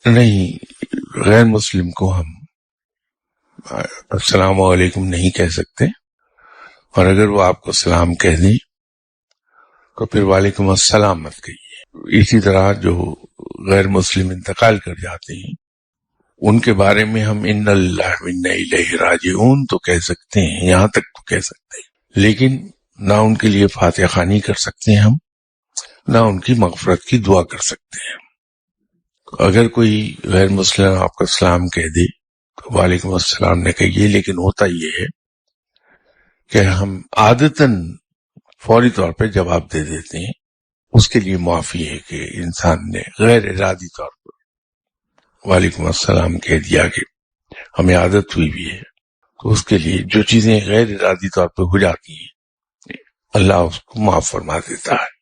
نہیں، غیر مسلم کو ہم السلام علیکم نہیں کہہ سکتے، اور اگر وہ آپ کو سلام کہہ دیں تو پھر وعلیکم السلام مت کہیے۔ اسی طرح جو غیر مسلم انتقال کر جاتے ہیں ان کے بارے میں ہم ان اللہ و انا الیہ راجعون تو کہہ سکتے ہیں، یہاں تک تو کہہ سکتے ہیں، لیکن نہ ان کے لیے فاتحہ خوانی کر سکتے ہیں ہم، نہ ان کی مغفرت کی دعا کر سکتے ہیں۔ اگر کوئی غیر مسلم آپ کا سلام کہہ دے تو وعلیکم السلام نہ کہیے، لیکن ہوتا یہ ہے کہ ہم عادتاً فوری طور پہ جواب دے دیتے ہیں۔ اس کے لیے معافی ہے کہ انسان نے غیر ارادی طور پر وعلیکم السلام کہہ دیا کہ ہمیں عادت ہوئی بھی ہے، تو اس کے لیے جو چیزیں غیر ارادی طور پہ ہو جاتی ہیں اللہ اس کو معاف فرما دیتا ہے۔